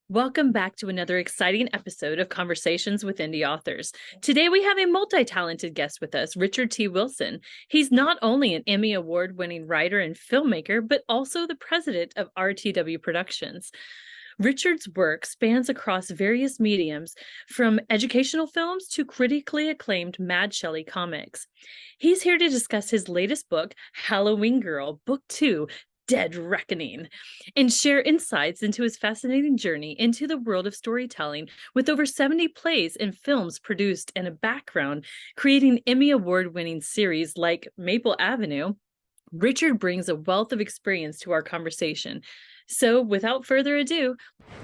Welcome back to another exciting episode of Conversations with Indie Authors. Today we have a multi-talented guest with us, Richard T. Wilson. He's not only an Emmy Award-winning writer and filmmaker, but also the president of RTW Productions. Richard's work spans across various mediums, from educational films to critically acclaimed Mad Shelley comics. He's here to discuss his latest book, Halloween Girl, Book 2, Dead Reckoning, and share insights into his fascinating journey into the world of storytelling. With over 70 plays and films produced and a background creating Emmy Award-winning series like Maple Avenue, Richard brings a wealth of experience to our conversation. So without further ado...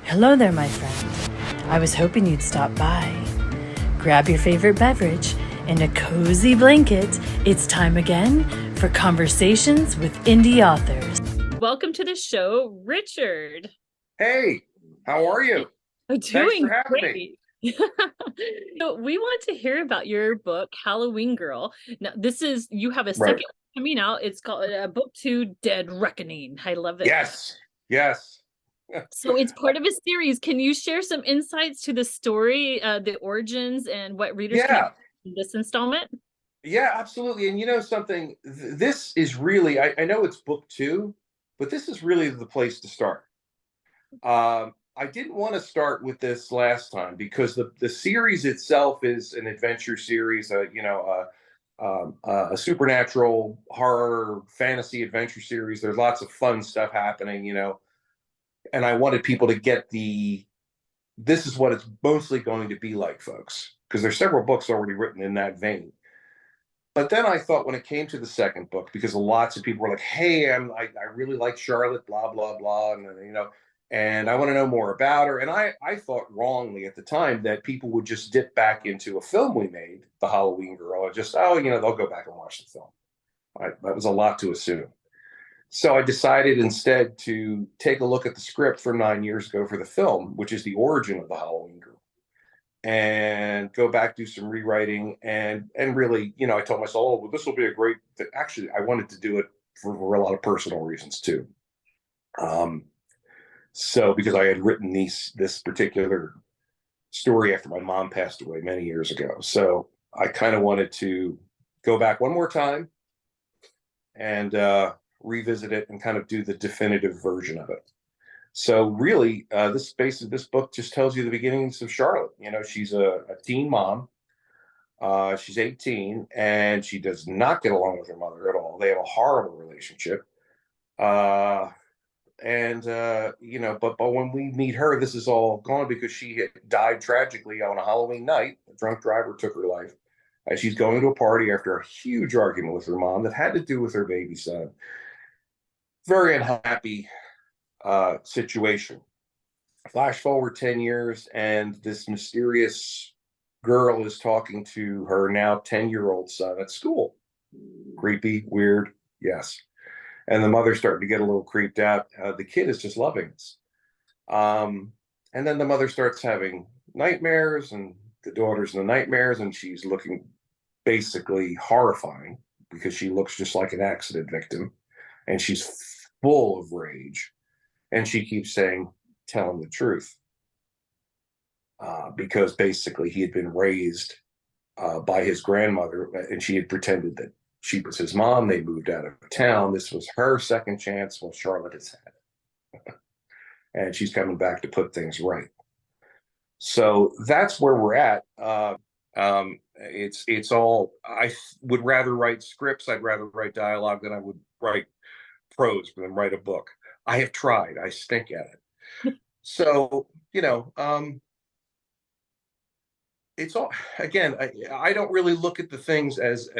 Hello there, my friend. I was hoping you'd stop by. Grab your favorite beverage and a cozy blanket. It's time again for Conversations with Indie Authors. Welcome to the show, Richard. Hey, how are you? I'm Thanks doing for having great. So we want to hear about your book, Halloween Girl. Now, you have a second coming out. It's called Book 2, Dead Reckoning. I love it. Yes, yes. So it's part of a series. Can you share some insights to the story, the origins, and what readers can expect in this installment? Yeah, absolutely. And you know something, this is really, I know it's book 2, but this is really the place to start. I didn't want to start with this last time because the series itself is an adventure series, a supernatural horror fantasy adventure series. There's lots of fun stuff happening, and I wanted people to get this is what it's mostly going to be like, folks, because there's several books already written in that vein. But then I thought when it came to the second book, because lots of people were like, "Hey, I really like Charlotte, blah blah blah," and I want to know more about her. And I thought wrongly at the time that people would just dip back into a film we made, The Halloween Girl, and just they'll go back and watch the film. That was a lot to assume. So I decided instead to take a look at the script from 9 years ago for the film, which is the origin of The Halloween Girl, and go back, do some rewriting, and really, I told myself, oh, well, this will be a great. Actually, I wanted to do it for a lot of personal reasons too. So because I had written this particular story after my mom passed away many years ago, so I kind of wanted to go back one more time and revisit it and kind of do the definitive version of it. So really, this book just tells you the beginnings of Charlotte. She's a teen mom. She's 18, and she does not get along with her mother at all. They have a horrible relationship. But when we meet her, this is all gone because she had died tragically on a Halloween night. A drunk driver took her life. She's going to a party after a huge argument with her mom that had to do with her baby son. Very unhappy situation. Flash forward 10 years, and this mysterious girl is talking to her now 10-year-old son at school. Creepy, weird, yes. And the mother's starting to get a little creeped out. The kid is just loving this. And then the mother starts having nightmares, and the daughter's in the nightmares, and she's looking basically horrifying because she looks just like an accident victim, and she's full of rage. And she keeps saying, tell him the truth. Because basically he had been raised by his grandmother, and she had pretended that she was his mom. They moved out of town. This was her second chance. Well, Charlotte has had. And she's coming back to put things right. So that's where we're at. It's all, I would rather write scripts. I'd rather write dialogue than I would write prose than write a book. I have tried. I stink at it. So, it's all, again, I don't really look at the things as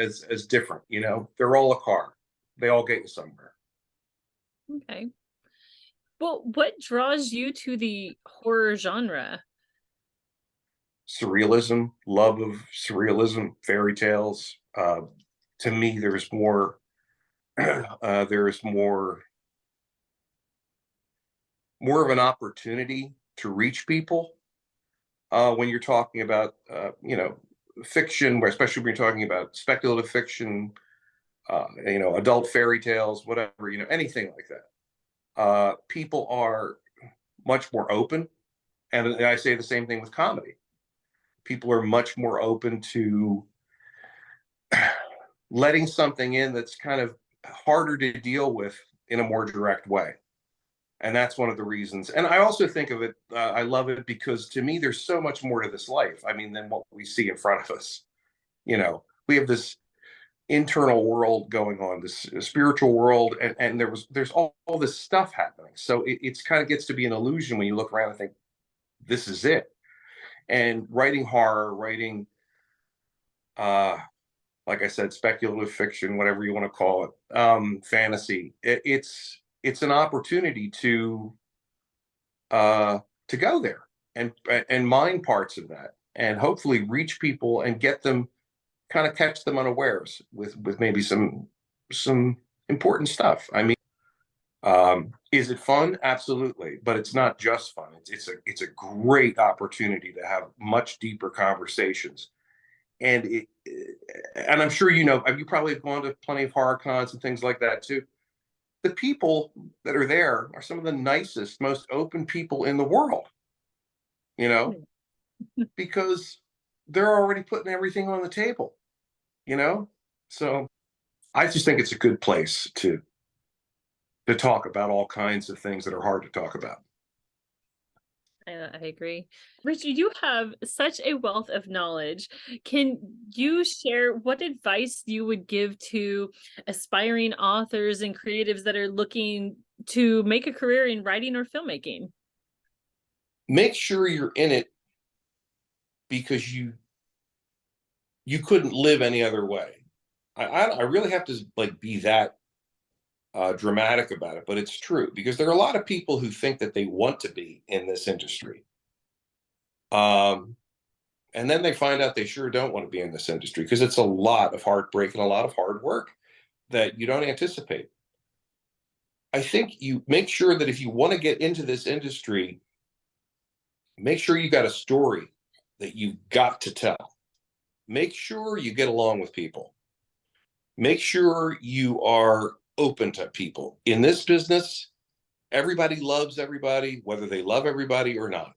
different, they're all a car. They all get you somewhere. Okay. Well, what draws you to the horror genre? Surrealism, love of surrealism, fairy tales. To me, there's more, there's more of an opportunity to reach people when you're talking about fiction, especially when you're talking about speculative fiction, adult fairy tales, whatever, anything like that. People are much more open And I say the same thing with comedy. People are much more open to letting something in that's kind of harder to deal with in a more direct way. And that's one of the reasons. And I also think of it, I love it because to me, there's so much more to this life. I mean, than what we see in front of us. You know, we have this internal world going on, this spiritual world, and there's all this stuff happening. So it's kind of gets to be an illusion when you look around and think, this is it. And writing horror, writing, like I said, speculative fiction, whatever you want to call it, fantasy. It's an opportunity to go there and mine parts of that, and hopefully reach people and get them, kind of catch them unawares with maybe some important stuff. I mean, is it fun? Absolutely, but it's not just fun. It's a great opportunity to have much deeper conversations. And I'm sure you probably have gone to plenty of horror cons and things like that too. The people that are there are some of the nicest, most open people in the world, because they're already putting everything on the table, So I just think it's a good place to talk about all kinds of things that are hard to talk about. I agree. Richard, you have such a wealth of knowledge. Can you share what advice you would give to aspiring authors and creatives that are looking to make a career in writing or filmmaking? Make sure you're in it because you couldn't live any other way. I really have to be that dramatic about it, but it's true, because there are a lot of people who think that they want to be in this industry. And then they find out they sure don't want to be in this industry, because it's a lot of heartbreak and a lot of hard work that you don't anticipate. I think you make sure that if you want to get into this industry, make sure you got a story that you've got to tell. Make sure you get along with people. Make sure you are open to people. In this business, everybody loves everybody, whether they love everybody or not.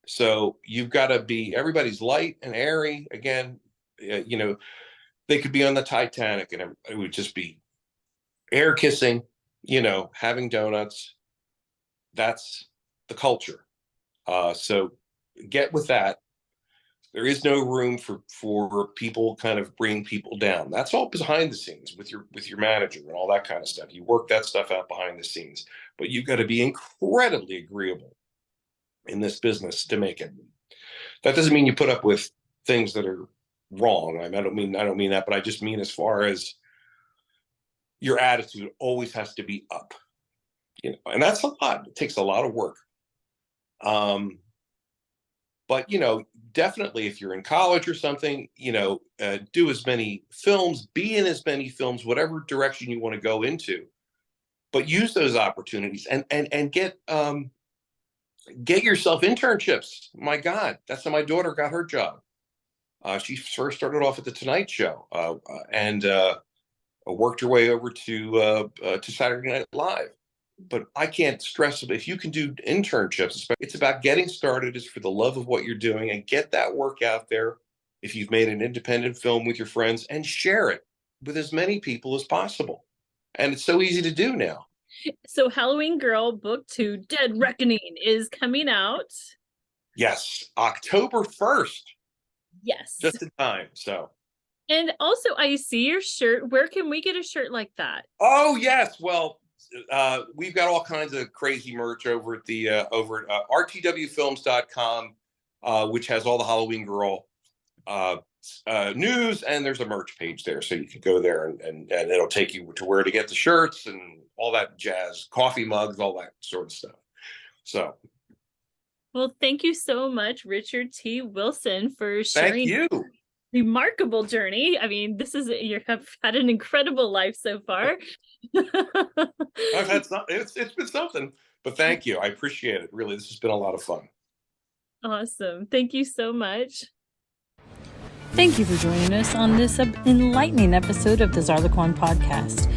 So you've got to be, everybody's light and airy. Again, they could be on the Titanic and it would just be air kissing, having donuts. That's the culture. So get with that. There is no room for people kind of bringing people down. That's all behind the scenes with your manager and all that kind of stuff. You work that stuff out behind the scenes, but you've got to be incredibly agreeable in this business to make it. That doesn't mean you put up with things that are wrong. I don't mean that, but I just mean as far as your attitude always has to be up, and that's a lot. It takes a lot of work. But, definitely if you're in college or something, do as many films, be in as many films, whatever direction you want to go into, but use those opportunities and get yourself internships. My God, that's how my daughter got her job. She first started off at the Tonight Show and worked her way over to Saturday Night Live. But I can't stress it. If you can do internships, it's about getting started. It's for the love of what you're doing, and get that work out there. If you've made an independent film with your friends, and share it with as many people as possible. And it's so easy to do now. So Halloween Girl Book 2, Dead Reckoning is coming out. Yes, October 1st. Yes. Just in time, so. And also, I see your shirt. Where can we get a shirt like that? Oh, yes. Well, we've got all kinds of crazy merch over at rtwfilms.com, which has all the Halloween Girl news, and there's a merch page there, so you can go there and it'll take you to where to get the shirts and all that jazz, coffee mugs, all that sort of stuff. So, well, thank you so much, Richard T. Wilson, for sharing. Thank you. Remarkable journey. I mean, you have had an incredible life so far. I've had it's been something, but thank you. I appreciate it. Really, this has been a lot of fun. Awesome. Thank you so much. Thank you for joining us on this enlightening episode of the Zarlequan podcast.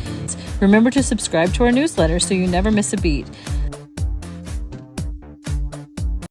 Remember to subscribe to our newsletter so you never miss a beat.